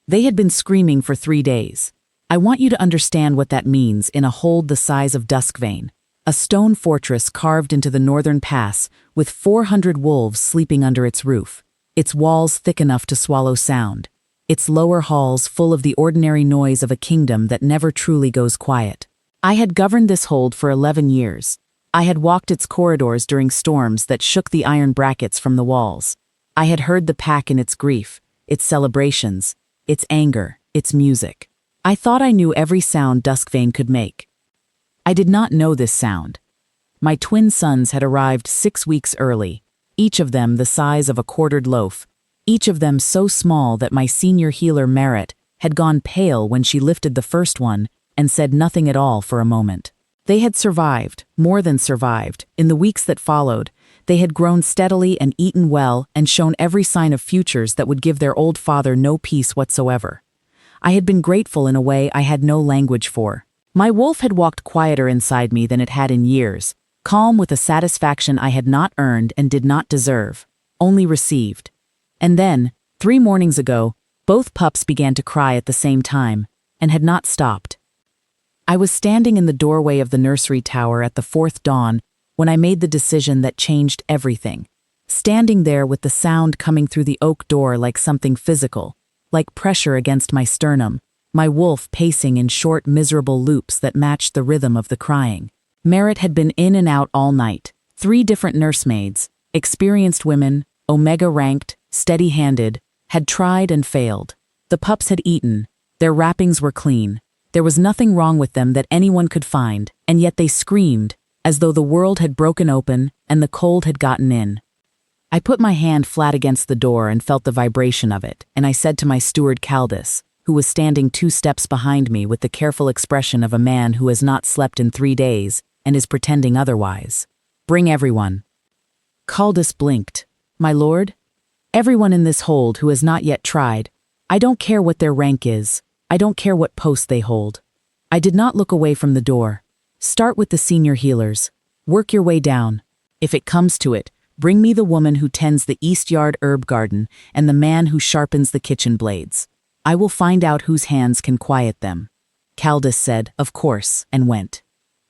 They had been screaming for 3 days. I want you to understand what that means in a hold the size of Duskvane, a stone fortress carved into the northern pass with 400 wolves sleeping under its roof, its walls thick enough to swallow sound, its lower halls full of the ordinary noise of a kingdom that never truly goes quiet. I had governed this hold for 11 years. I had walked its corridors during storms that shook the iron brackets from the walls. I had heard the pack in its grief, its celebrations, its anger, its music. I thought I knew every sound Duskvane could make. I did not know this sound. My twin sons had arrived 6 weeks early, each of them the size of a quartered loaf, each of them so small that my senior healer Maid had gone pale when she lifted the first one and said nothing at all for a moment. They had survived, more than survived, in the weeks that followed. They had grown steadily and eaten well and shown every sign of futures that would give their old father no peace whatsoever. I had been grateful in a way I had no language for. My wolf had walked quieter inside me than it had in years, calm with a satisfaction I had not earned and did not deserve, only received. And then, 3 mornings ago, both pups began to cry at the same time, and had not stopped. I was standing in the doorway of the nursery tower at the 4th dawn when I made the decision that changed everything. Standing there with the sound coming through the oak door like something physical, like pressure against my sternum, my wolf pacing in short, miserable loops that matched the rhythm of the crying. Maid had been in and out all night. 3 different nursemaids, experienced women, omega-ranked, steady-handed, had tried and failed. The pups had eaten. Their wrappings were clean. There was nothing wrong with them that anyone could find, and yet they screamed, as though the world had broken open and the cold had gotten in. I put my hand flat against the door and felt the vibration of it, and I said to my steward Caldus, who was standing 2 steps behind me with the careful expression of a man who has not slept in 3 days and is pretending otherwise, "Bring everyone." Caldus blinked. "My lord? Everyone in this hold who has not yet tried. I don't care what their rank is. I don't care what post they hold." I did not look away from the door. "Start with the senior healers. Work your way down. If it comes to it, bring me the woman who tends the East Yard herb garden and the man who sharpens the kitchen blades. I will find out whose hands can quiet them." Caldus said, "Of course," and went.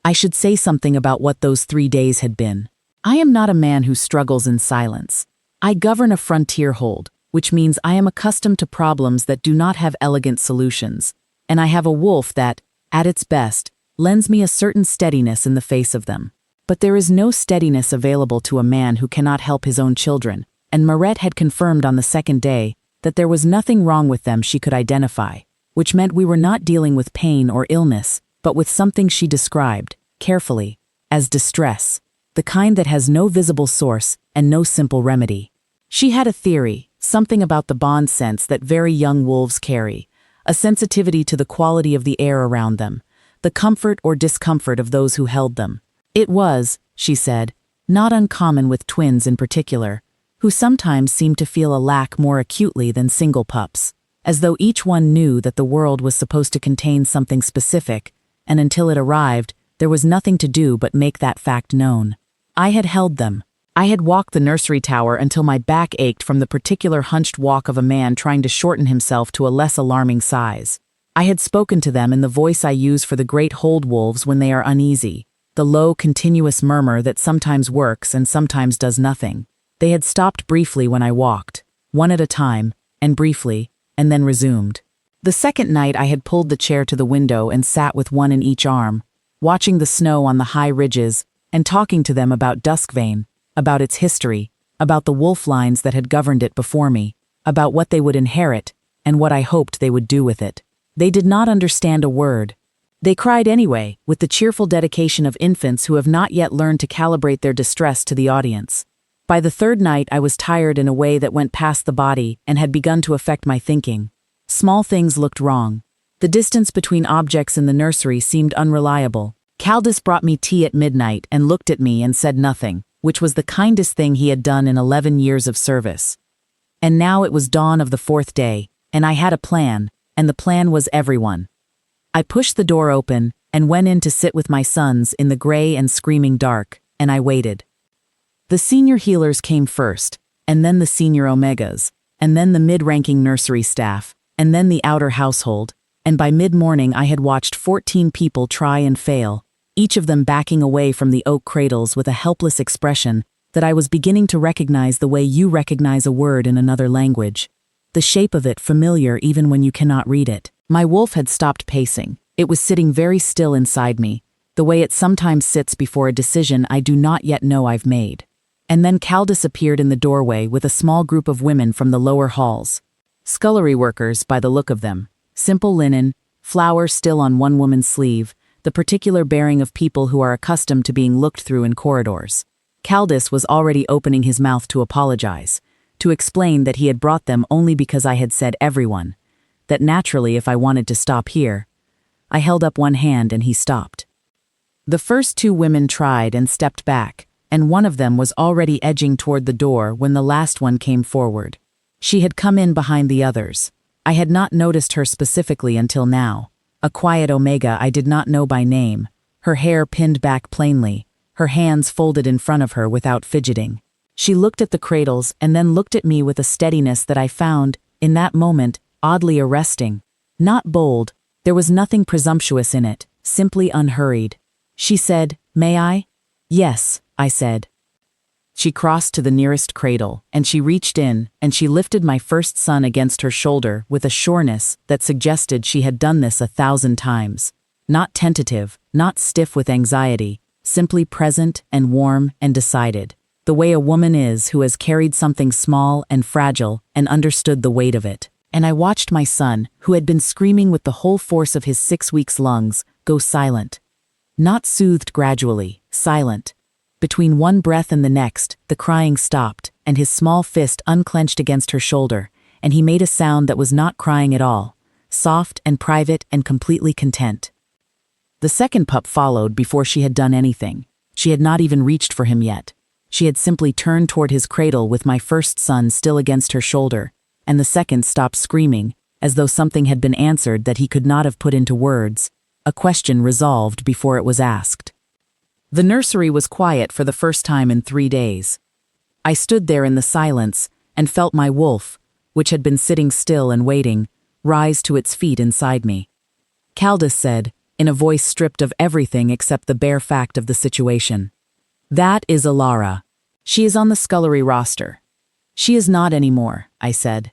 I should say something about what those 3 days had been. I am not a man who struggles in silence. I govern a frontier hold, which means I am accustomed to problems that do not have elegant solutions, and I have a wolf that, at its best, lends me a certain steadiness in the face of them. But there is no steadiness available to a man who cannot help his own children, and Maid had confirmed on the 2nd day that there was nothing wrong with them she could identify, which meant we were not dealing with pain or illness, but with something she described, carefully, as distress, the kind that has no visible source and no simple remedy. She had a theory, something about the bond sense that very young wolves carry, a sensitivity to the quality of the air around them, the comfort or discomfort of those who held them. It was, she said, not uncommon with twins in particular, who sometimes seemed to feel a lack more acutely than single pups, as though each one knew that the world was supposed to contain something specific, and until it arrived, there was nothing to do but make that fact known. I had held them. I had walked the nursery tower until my back ached from the particular hunched walk of a man trying to shorten himself to a less alarming size. I had spoken to them in the voice I use for the great hold wolves when they are uneasy, the low, continuous murmur that sometimes works and sometimes does nothing. They had stopped briefly when I walked, one at a time, and briefly, and then resumed. The 2nd night I had pulled the chair to the window and sat with one in each arm, watching the snow on the high ridges and talking to them about Duskvane, about its history, about the wolf lines that had governed it before me, about what they would inherit, and what I hoped they would do with it. They did not understand a word. They cried anyway, with the cheerful dedication of infants who have not yet learned to calibrate their distress to the audience. By the 3rd night I was tired in a way that went past the body and had begun to affect my thinking. Small things looked wrong. The distance between objects in the nursery seemed unreliable. Caldus brought me tea at midnight and looked at me and said nothing, which was the kindest thing he had done in 11 years of service. And now it was dawn of the 4th day, and I had a plan, and the plan was everyone. I pushed the door open and went in to sit with my sons in the gray and screaming dark, and I waited. The senior healers came first, and then the senior omegas, and then the mid-ranking nursery staff, and then the outer household, and by mid-morning I had watched 14 people try and fail, each of them backing away from the oak cradles with a helpless expression that I was beginning to recognize the way you recognize a word in another language. The shape of it familiar even when you cannot read it. My wolf had stopped pacing. It was sitting very still inside me, the way it sometimes sits before a decision I do not yet know I've made. And then Caldus appeared in the doorway with a small group of women from the lower halls. Scullery workers, by the look of them. Simple linen, flower still on one woman's sleeve, the particular bearing of people who are accustomed to being looked through in corridors. Caldus was already opening his mouth to apologize, to explain that he had brought them only because I had said everyone, that naturally if I wanted to stop here. I held up one hand and he stopped. The first two women tried and stepped back, and one of them was already edging toward the door when the last one came forward. She had come in behind the others. I had not noticed her specifically until now. A quiet Omega I did not know by name, her hair pinned back plainly, her hands folded in front of her without fidgeting. She looked at the cradles and then looked at me with a steadiness that I found, in that moment, oddly arresting. Not bold, there was nothing presumptuous in it, simply unhurried. She said, "May I?" "Yes," I said. She crossed to the nearest cradle, and she reached in, and she lifted my first son against her shoulder with a sureness that suggested she had done this 1,000 times. Not tentative, not stiff with anxiety, simply present and warm and decided. The way a woman is who has carried something small and fragile and understood the weight of it. And I watched my son, who had been screaming with the whole force of his 6 weeks' lungs, go silent. Not soothed gradually, silent. Between one breath and the next, the crying stopped, and his small fist unclenched against her shoulder, and he made a sound that was not crying at all, soft and private and completely content. The second pup followed before she had done anything. She had not even reached for him yet. She had simply turned toward his cradle with my first son still against her shoulder, and the second stopped screaming, as though something had been answered that he could not have put into words, a question resolved before it was asked. The nursery was quiet for the first time in 3 days. I stood there in the silence and felt my wolf, which had been sitting still and waiting, rise to its feet inside me. Caldus said, in a voice stripped of everything except the bare fact of the situation, "That is acAlla. She is on the scullery roster." "She is not anymore," I said.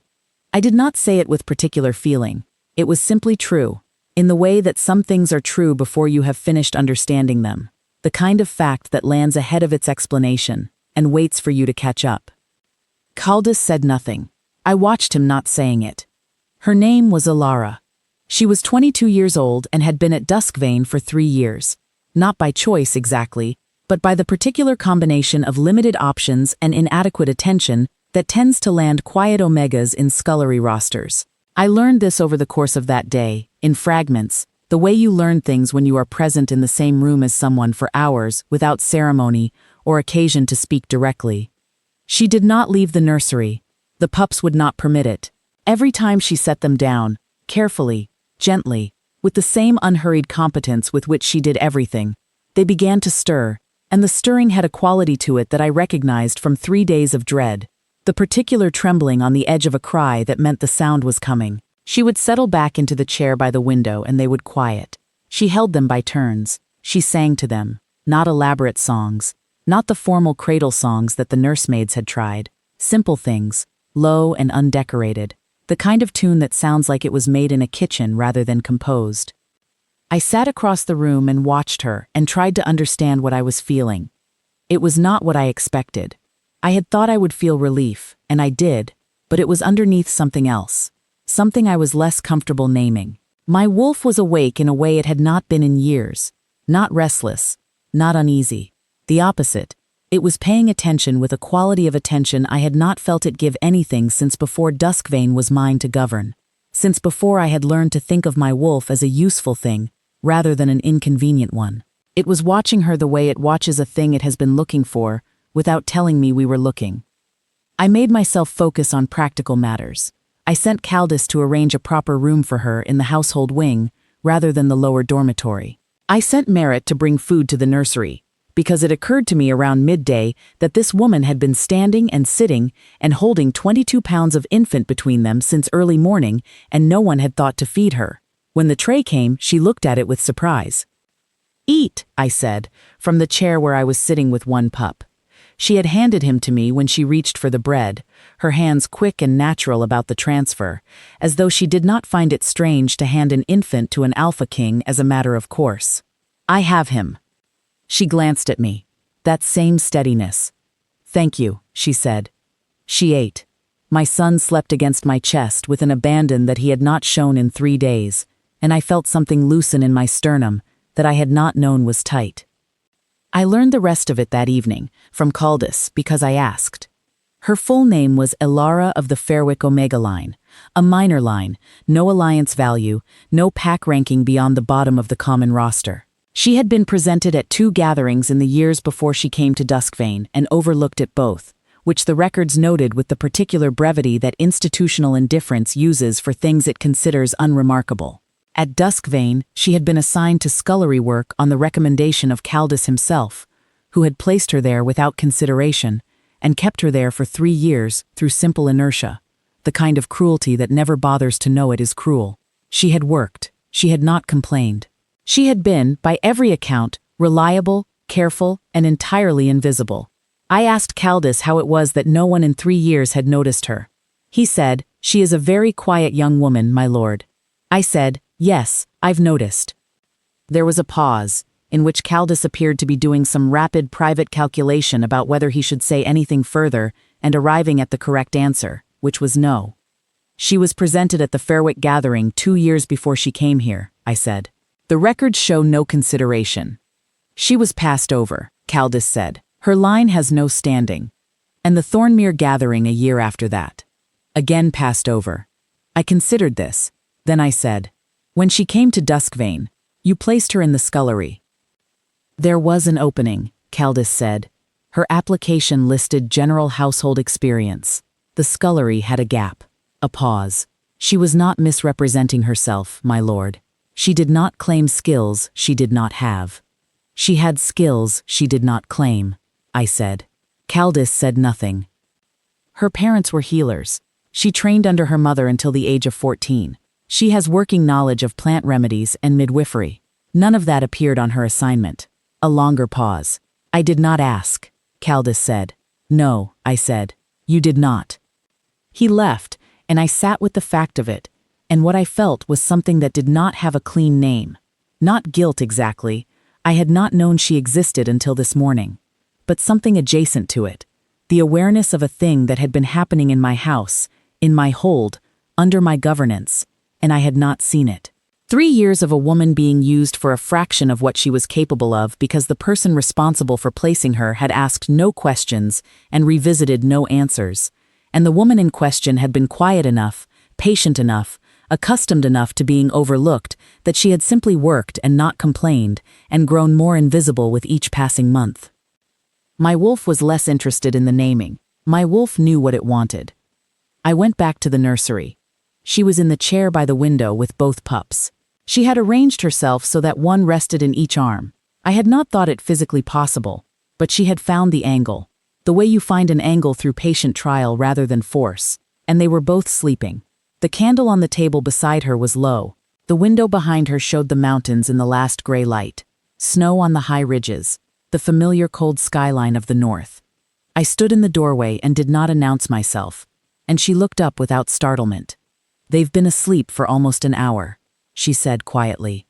I did not say it with particular feeling. It was simply true, in the way that some things are true before you have finished understanding them. The kind of fact that lands ahead of its explanation and waits for you to catch up. Caldus said nothing. I watched him not saying it. Her name was acAlla. She was 22 years old and had been at Duskvane for 3 years. Not by choice exactly, but by the particular combination of limited options and inadequate attention that tends to land quiet Omegas in scullery rosters. I learned this over the course of that day, in fragments, the way you learn things when you are present in the same room as someone for hours without ceremony or occasion to speak directly. She did not leave the nursery. The pups would not permit it. Every time she set them down, carefully, gently, with the same unhurried competence with which she did everything, they began to stir, and the stirring had a quality to it that I recognized from 3 days of dread. The particular trembling on the edge of a cry that meant the sound was coming. She would settle back into the chair by the window and they would quiet. She held them by turns. She sang to them, not elaborate songs, not the formal cradle songs that the nursemaids had tried. Simple things, low and undecorated, the kind of tune that sounds like it was made in a kitchen rather than composed. I sat across the room and watched her and tried to understand what I was feeling. It was not what I expected. I had thought I would feel relief, and I did, but it was underneath something else. Something I was less comfortable naming. My wolf was awake in a way it had not been in years. Not restless, not uneasy. The opposite. It was paying attention with a quality of attention I had not felt it give anything since before Duskvane was mine to govern. Since before I had learned to think of my wolf as a useful thing, rather than an inconvenient one. It was watching her the way it watches a thing it has been looking for, without telling me we were looking. I made myself focus on practical matters. I sent Caldus to arrange a proper room for her in the household wing, rather than the lower dormitory. I sent Merritt to bring food to the nursery. because it occurred to me around midday that this woman had been standing and sitting and holding 22 pounds of infant between them since early morning, and no one had thought to feed her. When the tray came, she looked at it with surprise. "Eat," I said, from the chair where I was sitting with one pup. She had handed him to me when she reached for the bread, her hands quick and natural about the transfer, as though she did not find it strange to hand an infant to an alpha king as a matter of course. "I have him." She glanced at me. That same steadiness. "Thank you," she said. She ate. My son slept against my chest with an abandon that he had not shown in 3 days, and I felt something loosen in my sternum that I had not known was tight. I learned the rest of it that evening, from Caldas, because I asked. Her full name was Elara of the Fairwick Omega line, a minor line, no alliance value, no pack ranking beyond the bottom of the common roster. She had been presented at 2 gatherings in the years before she came to Duskvane and overlooked at both, which the records noted with the particular brevity that institutional indifference uses for things it considers unremarkable. At Duskvane, she had been assigned to scullery work on the recommendation of Caldas himself, who had placed her there without consideration and kept her there for 3 years through simple inertia, the kind of cruelty that never bothers to know it is cruel. She had worked. She had not complained. She had been, by every account, reliable, careful, and entirely invisible. I asked Caldas how it was that no one in 3 years had noticed her. He said, "She is a very quiet young woman, my lord." I said, "Yes, I've noticed." There was a pause, in which Caldas appeared to be doing some rapid private calculation about whether he should say anything further and arriving at the correct answer, which was no. "She was presented at the Fairwick gathering 2 years before she came here," I said. "The records show no consideration." "She was passed over," Caldas said. "Her line has no standing." "And the Thornmere gathering a year after that." "Again passed over." I considered this. Then I said, "When she came to Duskvane, you placed her in the scullery." "There was an opening," Caldas said. "Her application listed general household experience. The scullery had a gap." A pause. "She was not misrepresenting herself, my lord. She did not claim skills she did not have. She had skills she did not claim," I said. Caldas said nothing. "Her parents were healers. She trained under her mother until the age of 14. She has working knowledge of plant remedies and midwifery. None of that appeared on her assignment." A longer pause. "I did not ask," Caldas said. "No," I said. "You did not." He left, and I sat with the fact of it, and what I felt was something that did not have a clean name. Not guilt exactly. I had not known she existed until this morning. But something adjacent to it. The awareness of a thing that had been happening in my house, in my hold, under my governance, and I had not seen it. 3 years of a woman being used for a fraction of what she was capable of because the person responsible for placing her had asked no questions and revisited no answers, and the woman in question had been quiet enough, patient enough, accustomed enough to being overlooked that she had simply worked and not complained and grown more invisible with each passing month. My wolf was less interested in the naming. My wolf knew what it wanted. I went back to the nursery. She was in the chair by the window with both pups. She had arranged herself so that one rested in each arm. I had not thought it physically possible, but she had found the angle, the way you find an angle through patient trial rather than force, and they were both sleeping. The candle on the table beside her was low. The window behind her showed the mountains in the last gray light, snow on the high ridges, the familiar cold skyline of the north. I stood in the doorway and did not announce myself, and she looked up without startlement. "They've been asleep for almost an hour," she said quietly.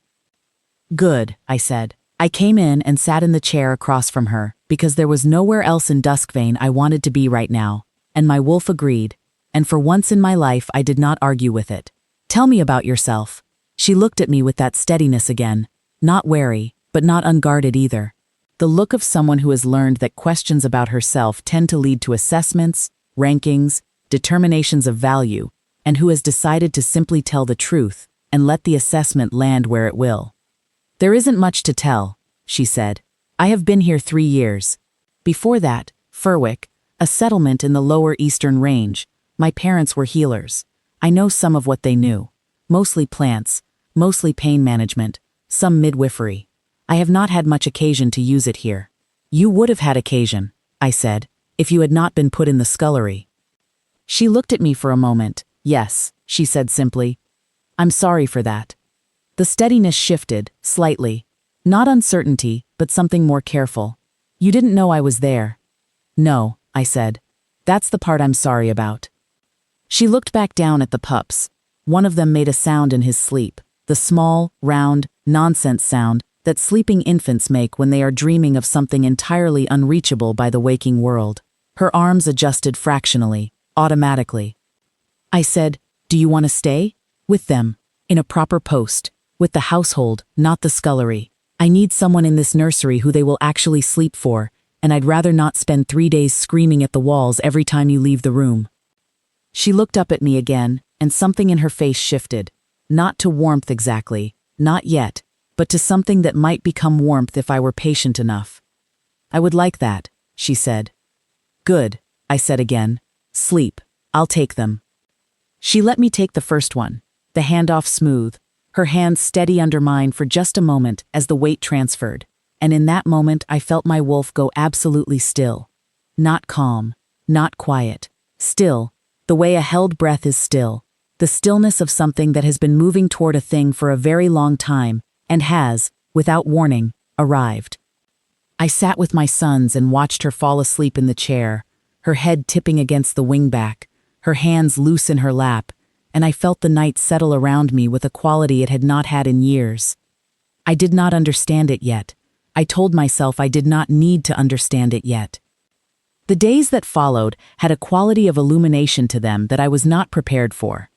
"Good," I said. I came in and sat in the chair across from her because there was nowhere else in Duskvane I wanted to be right now, and my wolf agreed, and for once in my life I did not argue with it. "Tell me about yourself." She looked at me with that steadiness again, not wary, but not unguarded either. The look of someone who has learned that questions about herself tend to lead to assessments, rankings, determinations of value, and who has decided to simply tell the truth and let the assessment land where it will. "There isn't much to tell," she said. "I have been here 3 years. Before that, Fairwick, a settlement in the lower eastern range. My parents were healers. I know some of what they knew. Mostly plants, mostly pain management, some midwifery. I have not had much occasion to use it here." You would have had occasion, I said, if you had not been put in the scullery. She looked at me for a moment. Yes, she said simply. I'm sorry for that. The steadiness shifted, slightly. Not uncertainty, but something more careful. You didn't know I was there. No, I said. That's the part I'm sorry about. She looked back down at the pups. One of them made a sound in his sleep, the small, round, nonsense sound that sleeping infants make when they are dreaming of something entirely unreachable by the waking world. Her arms adjusted fractionally, automatically. I said, do you want to stay? With them, in a proper post, with the household, not the scullery. I need someone in this nursery who they will actually sleep for, and I'd rather not spend 3 days screaming at the walls every time you leave the room. She looked up at me again, and something in her face shifted. Not to warmth exactly, not yet, but to something that might become warmth if I were patient enough. I would like that, she said. Good, I said again. Sleep, I'll take them. She let me take the first one, the handoff smooth, her hands steady under mine for just a moment as the weight transferred, and in that moment I felt my wolf go absolutely still. Not calm, not quiet, still, the way a held breath is still, the stillness of something that has been moving toward a thing for a very long time and has, without warning, arrived. I sat with my sons and watched her fall asleep in the chair, her head tipping against the wingback, her hands loose in her lap, and I felt the night settle around me with a quality it had not had in years. I did not understand it yet. I told myself I did not need to understand it yet. The days that followed had a quality of illumination to them that I was not prepared for.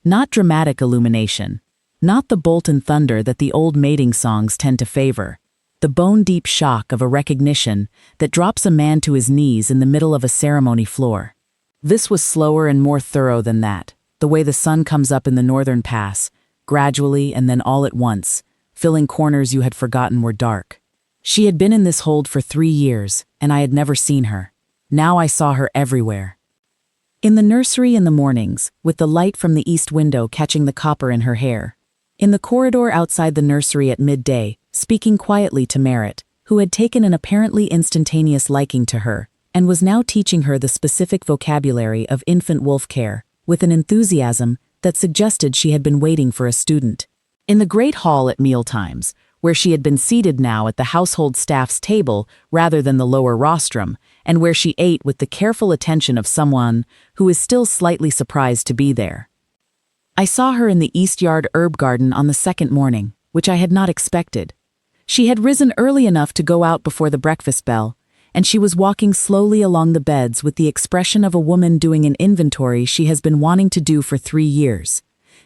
Not dramatic illumination, not the bolt and thunder that the old mating songs tend to favor, the bone-deep shock of a recognition that drops a man to his knees in the middle of a ceremony floor. This was slower and more thorough than that, the way the sun comes up in the northern pass, gradually and then all at once, filling corners you had forgotten were dark. She had been in this hold for 3 years, and I had never seen her. Now I saw her everywhere. In the nursery in the mornings, with the light from the east window catching the copper in her hair. In the corridor outside the nursery at midday, speaking quietly to Merritt, who had taken an apparently instantaneous liking to her, and was now teaching her the specific vocabulary of infant wolf care, with an enthusiasm that suggested she had been waiting for a student. In the great hall at mealtimes, where she had been seated now at the household staff's table rather than the lower rostrum, and where she ate with the careful attention of someone who is still slightly surprised to be there. I saw her in the East Yard herb garden on the second morning, which I had not expected. She had risen early enough to go out before the breakfast bell, and she was walking slowly along the beds with the expression of a woman doing an inventory she has been wanting to do for 3 years,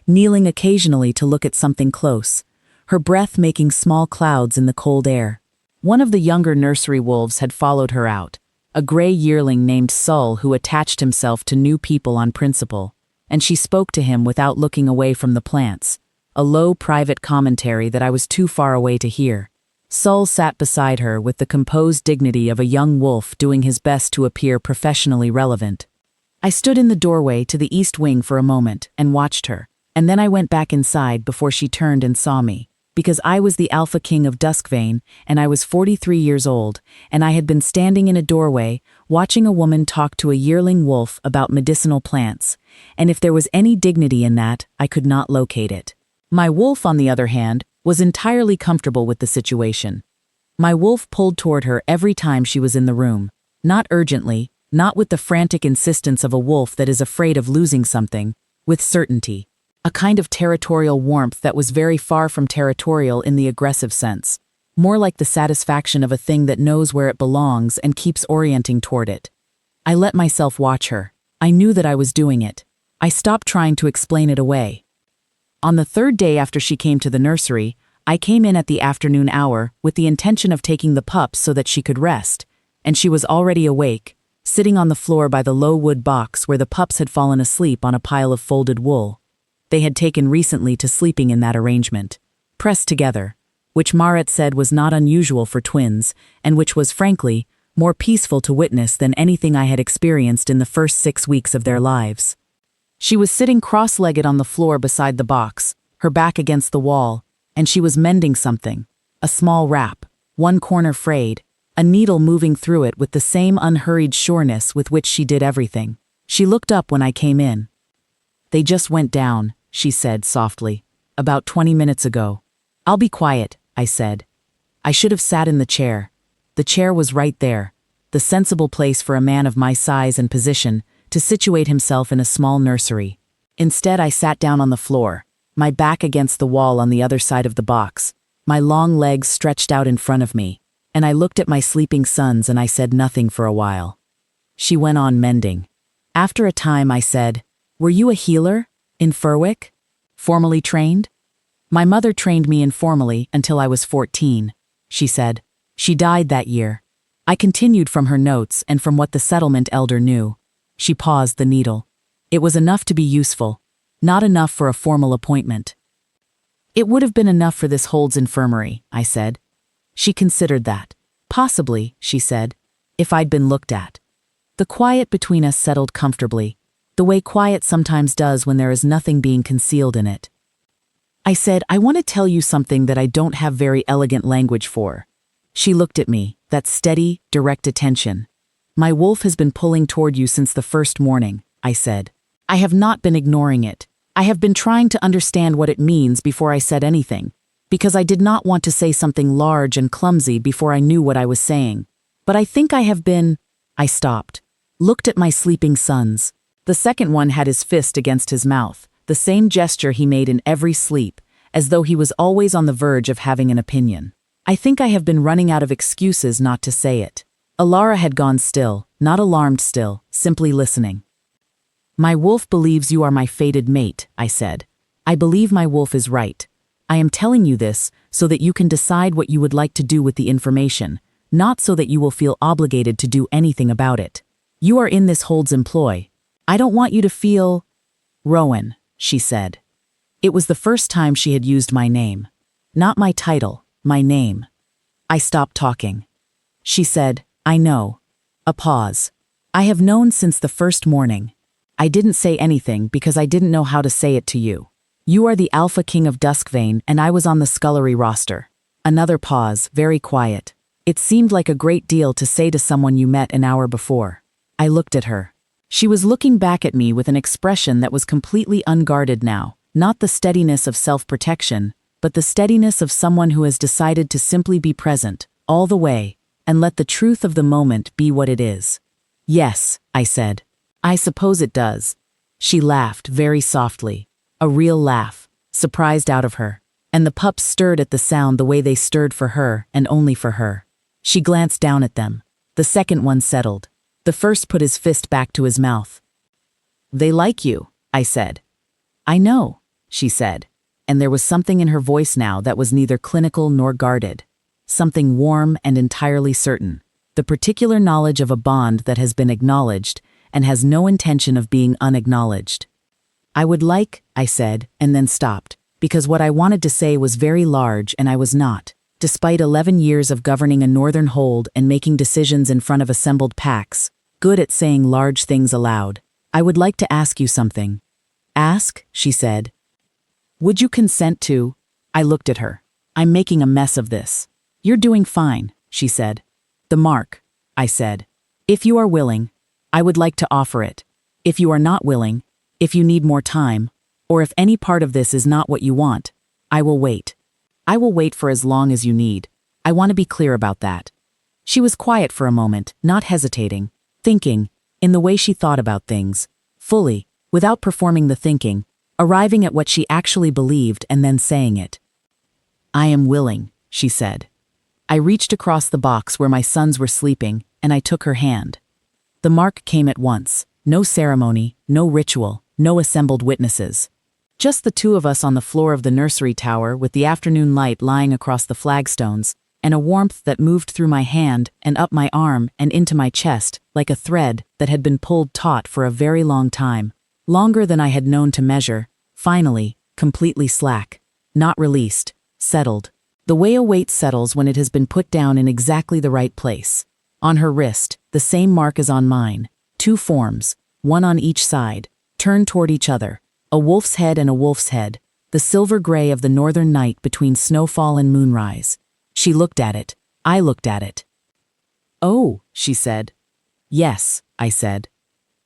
kneeling occasionally to look at something close, her breath making small clouds in the cold air. One of the younger nursery wolves had followed her out, a gray yearling named Sull who attached himself to new people on principle, and she spoke to him without looking away from the plants, a low private commentary that I was too far away to hear. Sull sat beside her with the composed dignity of a young wolf doing his best to appear professionally relevant. I stood in the doorway to the east wing for a moment and watched her, and then I went back inside before she turned and saw me, because I was the Alpha King of Duskvane, and I was 43 years old, and I had been standing in a doorway watching a woman talk to a yearling wolf about medicinal plants, and if there was any dignity in that, I could not locate it. My wolf, on the other hand, was entirely comfortable with the situation. My wolf pulled toward her every time she was in the room, not urgently, not with the frantic insistence of a wolf that is afraid of losing something, with certainty. A kind of territorial warmth that was very far from territorial in the aggressive sense, more like the satisfaction of a thing that knows where it belongs and keeps orienting toward it. I let myself watch her. I knew that I was doing it. I stopped trying to explain it away. On the 3rd day after she came to the nursery, I came in at the afternoon hour with the intention of taking the pups so that she could rest, and she was already awake, sitting on the floor by the low wood box where the pups had fallen asleep on a pile of folded wool. They had taken recently to sleeping in that arrangement, pressed together, which Marit said was not unusual for twins, and which was, frankly, more peaceful to witness than anything I had experienced in the first 6 weeks of their lives. She was sitting cross-legged on the floor beside the box, her back against the wall, and she was mending something, a small wrap, one corner frayed, a needle moving through it with the same unhurried sureness with which she did everything. She looked up when I came in. "They just went down," she said softly. "About 20 minutes ago." "I'll be quiet," I said. I should have sat in the chair. The chair was right there, the sensible place for a man of my size and position to situate himself in a small nursery. Instead, I sat down on the floor, my back against the wall on the other side of the box, my long legs stretched out in front of me, and I looked at my sleeping sons and I said nothing for a while. She went on mending. After a time I said, "Were you a healer? In Furwick? Formally trained?" "My mother trained me informally until I was 14, she said. "She died that year." I continued from her notes and from what the settlement elder knew. She paused the needle. It was enough to be useful, not enough for a formal appointment. "It would have been enough for this Hold's infirmary," I said. She considered that. "Possibly," she said, "if I'd been looked at." The quiet between us settled comfortably, the way quiet sometimes does when there is nothing being concealed in it. I said, "I want to tell you something that I don't have very elegant language for." She looked at me, that steady, direct attention. "My wolf has been pulling toward you since the first morning," I said. "I have not been ignoring it. I have been trying to understand what it means before I said anything, because I did not want to say something large and clumsy before I knew what I was saying. But I think I have been—" I stopped, looked at my sleeping sons. The second one had his fist against his mouth, the same gesture he made in every sleep, as though he was always on the verge of having an opinion. I think I have been running out of excuses not to say it. acAlla had gone still, not alarmed still, simply listening. "My wolf believes you are my fated mate," I said. "I believe my wolf is right. I am telling you this so that you can decide what you would like to do with the information, not so that you will feel obligated to do anything about it. You are in this Hold's employ. I don't want you to feel—" "Rowan," she said. It was the first time she had used my name. Not my title, my name. I stopped talking. She said, "I know." A pause. "I have known since the first morning. I didn't say anything because I didn't know how to say it to you. You are the Alpha King of Duskvane and I was on the scullery roster." Another pause, very quiet. It seemed like a great deal to say to someone you met an hour before. I looked at her. She was looking back at me with an expression that was completely unguarded now, not the steadiness of self-protection, but the steadiness of someone who has decided to simply be present, all the way, and let the truth of the moment be what it is. "Yes," I said. "I suppose it does." She laughed very softly, a real laugh, surprised out of her, and the pups stirred at the sound the way they stirred for her and only for her. She glanced down at them. The second one settled. The first put his fist back to his mouth. "They like you," I said. "I know," she said, and there was something in her voice now that was neither clinical nor guarded, something warm and entirely certain, the particular knowledge of a bond that has been acknowledged and has no intention of being unacknowledged. "I would like," I said, and then stopped, because what I wanted to say was very large and I was not. Despite 11 years of governing a northern hold and making decisions in front of assembled packs, good at saying large things aloud, "I would like to ask you something." "Ask," she said. "Would you consent to—" I looked at her. "I'm making a mess of this." "You're doing fine," she said. "The mark," I said. "If you are willing, I would like to offer it. If you are not willing, if you need more time, or if any part of this is not what you want, I will wait. I will wait for as long as you need. I want to be clear about that." She was quiet for a moment, not hesitating, thinking, in the way she thought about things, fully, without performing the thinking, arriving at what she actually believed and then saying it. "I am willing," she said. I reached across the box where my sons were sleeping, and I took her hand. The mark came at once. No ceremony, no ritual, no assembled witnesses. Just the two of us on the floor of the nursery tower with the afternoon light lying across the flagstones, and a warmth that moved through my hand and up my arm and into my chest like a thread that had been pulled taut for a very long time, longer than I had known to measure, finally, completely slack, not released, settled. The way a weight settles when it has been put down in exactly the right place. On her wrist, the same mark as on mine, two forms, one on each side, turned toward each other, a wolf's head and a wolf's head, the silver gray of the northern night between snowfall and moonrise. She looked at it. I looked at it. "Oh," she said. "Yes," I said.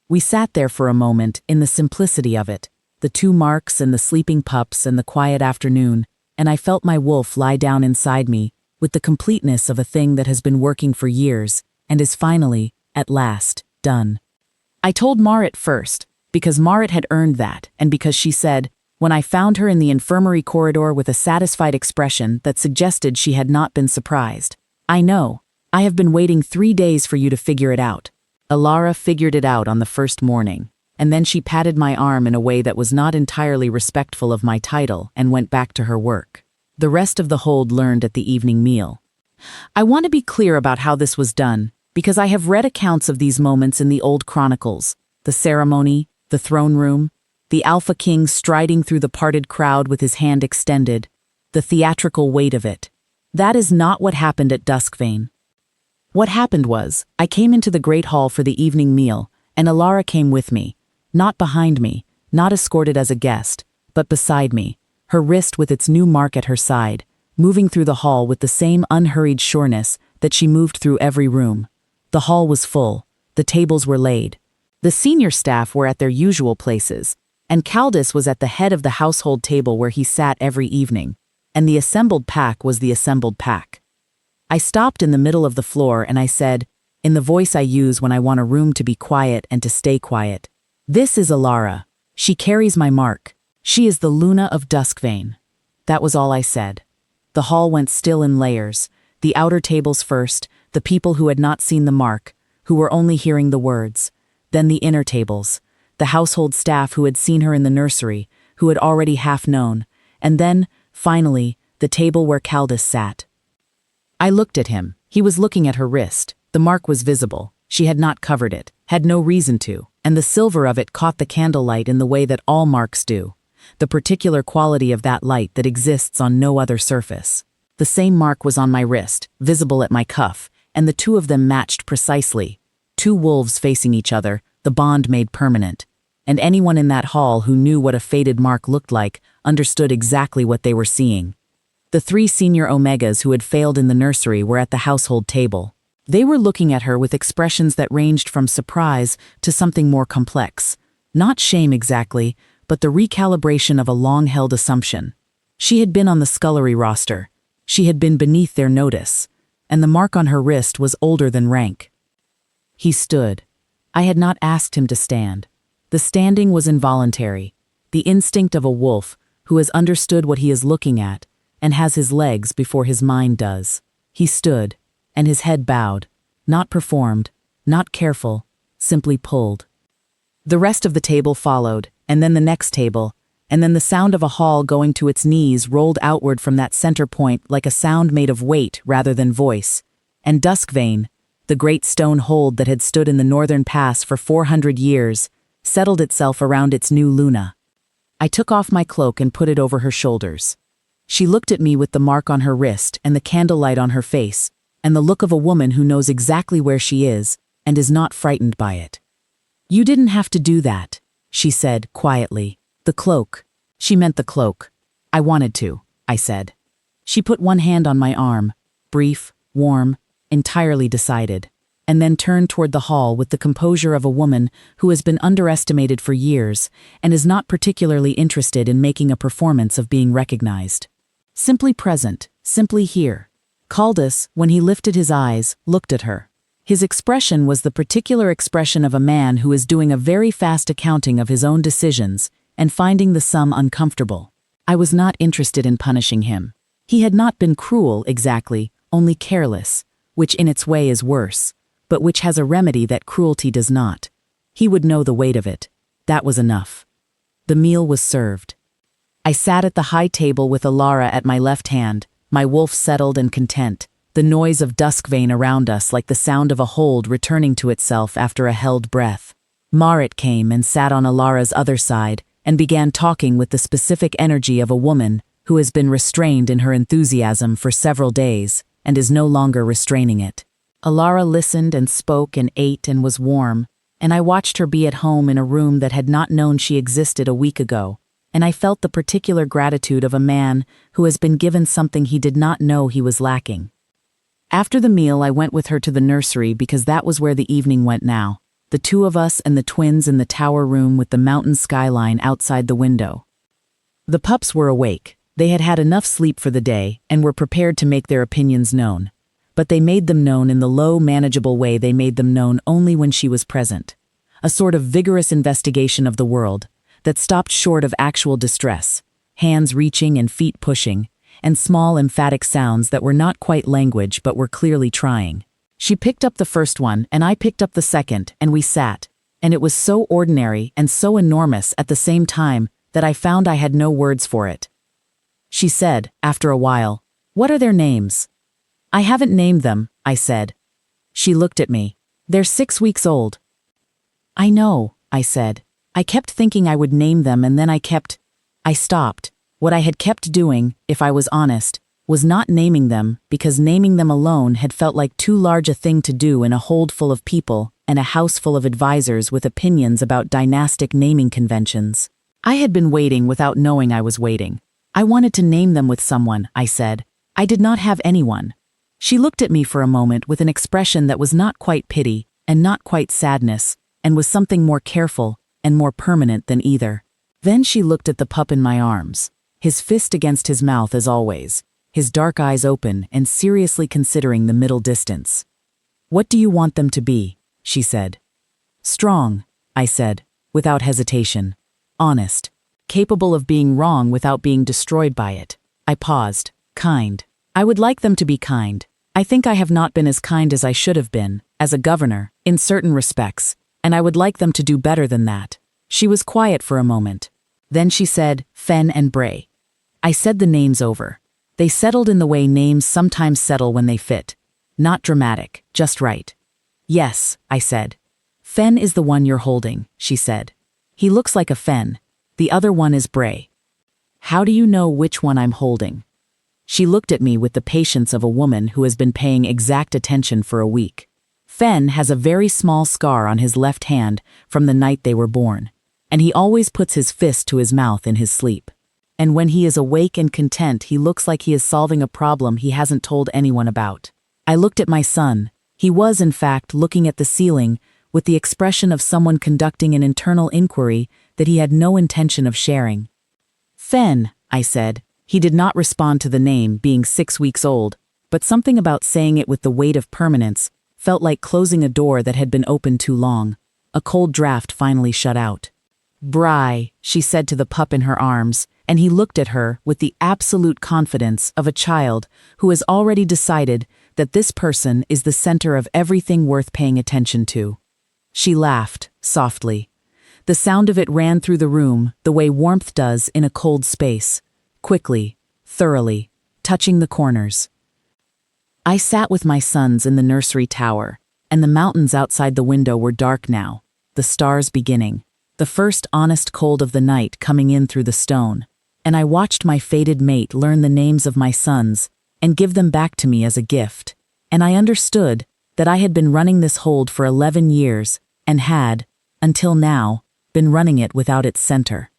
We sat there for a moment in the simplicity of it, the 2 marks and the sleeping pups and the quiet afternoon, and I felt my wolf lie down inside me with the completeness of a thing that has been working for years and is finally, at last, done. I told Marit first, because Marit had earned that, and because she said, when I found her in the infirmary corridor with a satisfied expression that suggested she had not been surprised, "I know. I have been waiting 3 days for you to figure it out." aaRejected figured it out on the first morning, and then she patted my arm in a way that was not entirely respectful of my title and went back to her work. The rest of the hold learned at the evening meal. I want to be clear about how this was done, because I have read accounts of these moments in the old chronicles, the ceremony, the throne room, the Alpha King striding through the parted crowd with his hand extended, the theatrical weight of it. That is not what happened at Duskvane. What happened was, I came into the great hall for the evening meal, and aaRejected came with me, not behind me, not escorted as a guest, but beside me, her wrist with its new mark at her side, moving through the hall with the same unhurried sureness that she moved through every room. The hall was full, the tables were laid. The senior staff were at their usual places, and Caldus was at the head of the household table where he sat every evening, and the assembled pack was the assembled pack. I stopped in the middle of the floor and I said, in the voice I use when I want a room to be quiet and to stay quiet, "This is aaRejected. She carries my mark. She is the Luna of Duskvane." That was all I said. The hall went still in layers, the outer tables first, the people who had not seen the mark, who were only hearing the words, then the inner tables, the household staff who had seen her in the nursery, who had already half known, and then, finally, the table where Caldus sat. I looked at him. He was looking at her wrist. The mark was visible. She had not covered it, had no reason to, and the silver of it caught the candlelight in the way that all marks do, the particular quality of that light that exists on no other surface. The same mark was on my wrist, visible at my cuff, and the 2 of them matched precisely. 2 wolves facing each other, the bond made permanent. And anyone in that hall who knew what a faded mark looked like understood exactly what they were seeing. The 3 senior Omegas who had failed in the nursery were at the household table. They were looking at her with expressions that ranged from surprise to something more complex. Not shame exactly, but the recalibration of a long-held assumption. She had been on the scullery roster. She had been beneath their notice. And the mark on her wrist was older than rank. He stood. I had not asked him to stand. The standing was involuntary, the instinct of a wolf who has understood what he is looking at and has his legs before his mind does. He stood, and his head bowed, not performed, not careful, simply pulled. The rest of the table followed, and then the next table, and then the sound of a hall going to its knees rolled outward from that center point like a sound made of weight rather than voice, and Duskvane, the great stone hold that had stood in the northern pass for 400 years, settled itself around its new Luna. I took off my cloak and put it over her shoulders. She looked at me with the mark on her wrist and the candlelight on her face, and the look of a woman who knows exactly where she is and is not frightened by it. "You didn't have to do that," she said quietly. "The cloak." She meant the cloak. "I wanted to," I said. She put one hand on my arm, brief, warm, entirely decided, and then turned toward the hall with the composure of a woman who has been underestimated for years and is not particularly interested in making a performance of being recognized. Simply present, simply here. Caldus, when he lifted his eyes, looked at her. His expression was the particular expression of a man who is doing a very fast accounting of his own decisions and finding the sum uncomfortable. I was not interested in punishing him. He had not been cruel, exactly, only careless, which in its way is worse, but which has a remedy that cruelty does not. He would know the weight of it. That was enough. The meal was served. I sat at the high table with aaRejected at my left hand, my wolf settled and content, the noise of Duskvane around us like the sound of a hold returning to itself after a held breath. Marit came and sat on aaRejected's other side and began talking with the specific energy of a woman who has been restrained in her enthusiasm for several days and is no longer restraining it. aaRejected listened and spoke and ate and was warm, and I watched her be at home in a room that had not known she existed a week ago, and I felt the particular gratitude of a man who has been given something he did not know he was lacking. After the meal, I went with her to the nursery because that was where the evening went now. The two of us and the twins in the tower room with the mountain skyline outside the window. The pups were awake. They had had enough sleep for the day and were prepared to make their opinions known. But they made them known in the low, manageable way they made them known only when she was present. A sort of vigorous investigation of the world that stopped short of actual distress, hands reaching and feet pushing, and small emphatic sounds that were not quite language but were clearly trying. She picked up the first one and I picked up the second, and we sat, and it was so ordinary and so enormous at the same time that I found I had no words for it. She said, after a while, "What are their names?" "I haven't named them," I said. She looked at me. "They're 6 weeks old." "I know," I said. "I kept thinking I would name them and then I stopped. What I had kept doing, if I was honest, was not naming them because naming them alone had felt like too large a thing to do in a hold full of people and a house full of advisors with opinions about dynastic naming conventions. I had been waiting without knowing I was waiting. I wanted to name them with someone, I said. I did not have anyone. She looked at me for a moment with an expression that was not quite pity and not quite sadness, and was something more careful and more permanent than either. Then she looked at the pup in my arms, his fist against his mouth as always, his dark eyes open and seriously considering the middle distance. "What do you want them to be?" she said. "Strong," I said, without hesitation. "Honest. Capable of being wrong without being destroyed by it." I paused. "Kind. I would like them to be kind. I think I have not been as kind as I should have been, as a governor, in certain respects, and I would like them to do better than that." She was quiet for a moment. Then she said, "Fen and Bray." I said the names over. They settled in the way names sometimes settle when they fit. Not dramatic, just right. "Yes," I said. "Fen is the one you're holding," she said. "He looks like a Fen. The other one is Bray." "How do you know which one I'm holding?" She looked at me with the patience of a woman who has been paying exact attention for a week. "Fen has a very small scar on his left hand from the night they were born, and he always puts his fist to his mouth in his sleep. And when he is awake and content, he looks like he is solving a problem he hasn't told anyone about." I looked at my son. He was, in fact, looking at the ceiling with the expression of someone conducting an internal inquiry that he had no intention of sharing. "Fen," I said. He did not respond to the name, being 6 weeks old, but something about saying it with the weight of permanence felt like closing a door that had been open too long. A cold draft finally shut out. "Bry," she said to the pup in her arms, and he looked at her with the absolute confidence of a child who has already decided that this person is the center of everything worth paying attention to. She laughed, softly. The sound of it ran through the room the way warmth does in a cold space, quickly, thoroughly, touching the corners. I sat with my sons in the nursery tower, and the mountains outside the window were dark now, the stars beginning, the first honest cold of the night coming in through the stone, and I watched my fated mate learn the names of my sons and give them back to me as a gift, and I understood that I had been running this hold for 11 years and had, until now, been running it without its center.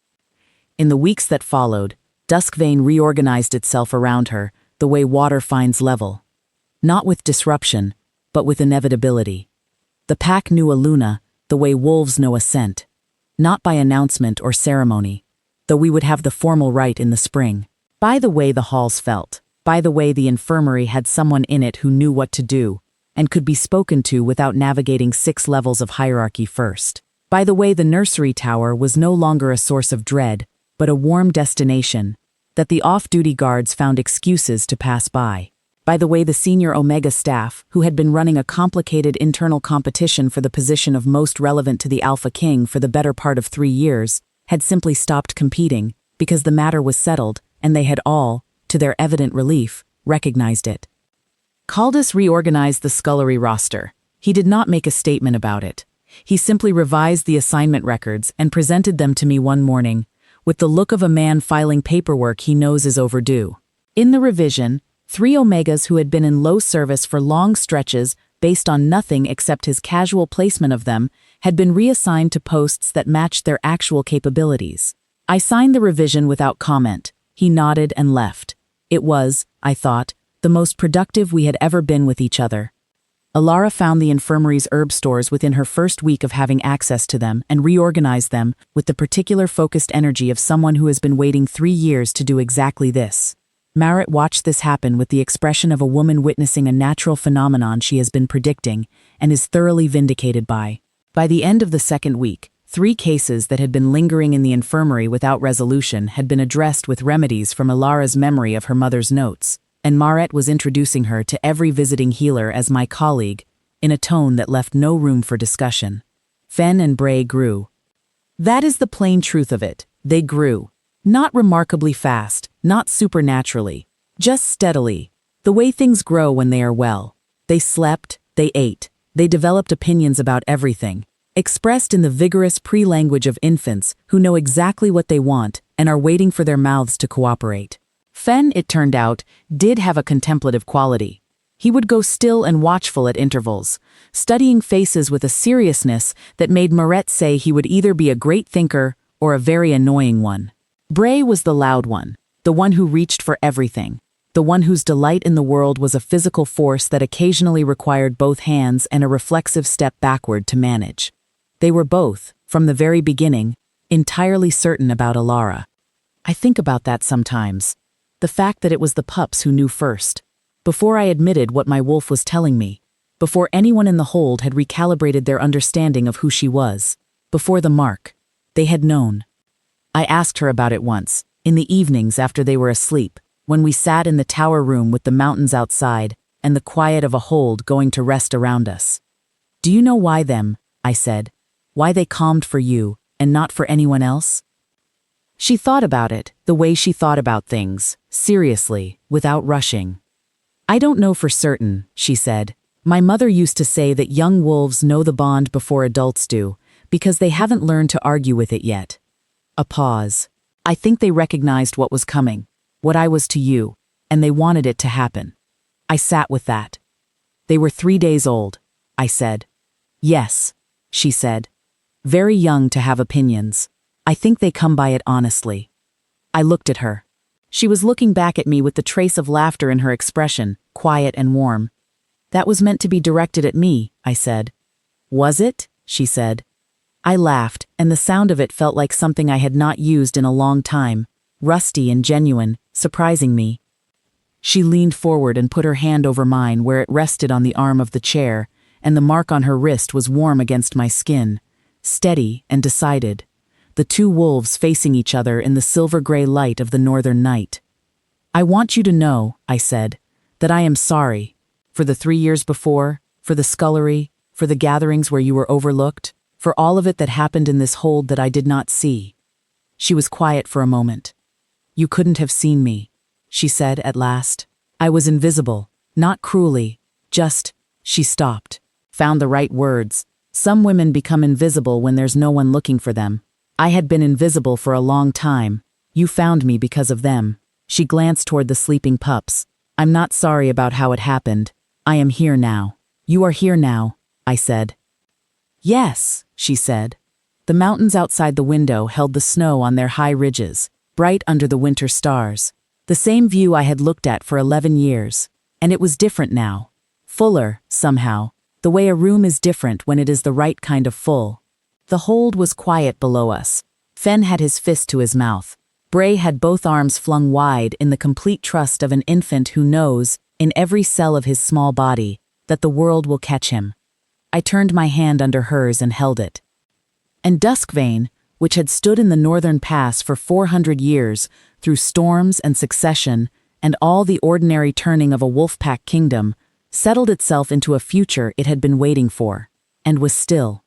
In the weeks that followed, Duskvane reorganized itself around her the way water finds level. Not with disruption, but with inevitability. The pack knew a Luna the way wolves know a scent. Not by announcement or ceremony, though we would have the formal rite in the spring. By the way the halls felt, by the way the infirmary had someone in it who knew what to do, and could be spoken to without navigating 6 levels of hierarchy first. By the way the nursery tower was no longer a source of dread, but a warm destination, that the off-duty guards found excuses to pass by. By the way the senior Omega staff, who had been running a complicated internal competition for the position of most relevant to the Alpha King for the better part of 3 years, had simply stopped competing, because the matter was settled, and they had all, to their evident relief, recognized it. Caldas reorganized the scullery roster. He did not make a statement about it. He simply revised the assignment records and presented them to me one morning, with the look of a man filing paperwork he knows is overdue. In the revision, 3 Omegas who had been in low service for long stretches based on nothing except his casual placement of them had been reassigned to posts that matched their actual capabilities. I signed the revision without comment. He nodded and left. It was, I thought, the most productive we had ever been with each other. acAlla found the infirmary's herb stores within her first week of having access to them and reorganized them with the particular focused energy of someone who has been waiting 3 years to do exactly this. Maid watched this happen with the expression of a woman witnessing a natural phenomenon she has been predicting and is thoroughly vindicated by. By the end of the second week, 3 cases that had been lingering in the infirmary without resolution had been addressed with remedies from acAlla's memory of her mother's notes, and Maid was introducing her to every visiting healer as my colleague, in a tone that left no room for discussion. Fen and Bray grew. That is the plain truth of it. They grew. Not remarkably fast, not supernaturally, just steadily, the way things grow when they are well. They slept, they ate, they developed opinions about everything, expressed in the vigorous pre-language of infants who know exactly what they want and are waiting for their mouths to cooperate. Fen, it turned out, did have a contemplative quality. He would go still and watchful at intervals, studying faces with a seriousness that made Maid say he would either be a great thinker or a very annoying one. Bray was the loud one, the one who reached for everything, the one whose delight in the world was a physical force that occasionally required both hands and a reflexive step backward to manage. They were both, from the very beginning, entirely certain about acAlla. I think about that sometimes. The fact that it was the pups who knew first. Before I admitted what my wolf was telling me. Before anyone in the hold had recalibrated their understanding of who she was. Before the mark. They had known. I asked her about it once, in the evenings after they were asleep, when we sat in the tower room with the mountains outside and the quiet of a hold going to rest around us. Do you know why them? I said. Why they calmed for you, and not for anyone else? She thought about it, the way she thought about things, seriously, without rushing. I don't know for certain, she said. My mother used to say that young wolves know the bond before adults do, because they haven't learned to argue with it yet. A pause. I think they recognized what was coming, what I was to you, and they wanted it to happen. I sat with that. They were 3 days old, I said. Yes, she said. Very young to have opinions. I think they come by it honestly. I looked at her. She was looking back at me with the trace of laughter in her expression, quiet and warm. That was meant to be directed at me, I said. Was it? She said. I laughed, and the sound of it felt like something I had not used in a long time, rusty and genuine, surprising me. She leaned forward and put her hand over mine where it rested on the arm of the chair, and the mark on her wrist was warm against my skin, steady and decided, the 2 wolves facing each other in the silver-gray light of the northern night. I want you to know, I said, that I am sorry, for the 3 years before, for the scullery, for the gatherings where you were overlooked, for all of it that happened in this hold that I did not see. She was quiet for a moment. You couldn't have seen me, she said at last. I was invisible, not cruelly, just, she stopped, found the right words. Some women become invisible when there's no one looking for them. I had been invisible for a long time. You found me because of them. She glanced toward the sleeping pups. I'm not sorry about how it happened. I am here now. You are here now, I said. Yes, she said. The mountains outside the window held the snow on their high ridges, bright under the winter stars. The same view I had looked at for 11 years. And it was different now. Fuller, somehow. The way a room is different when it is the right kind of full. The hold was quiet below us. Fen had his fist to his mouth. Bray had both arms flung wide in the complete trust of an infant who knows, in every cell of his small body, that the world will catch him. I turned my hand under hers and held it. And Duskvane, which had stood in the northern pass for 400 years, through storms and succession, and all the ordinary turning of a wolf-pack kingdom, settled itself into a future it had been waiting for, and was still.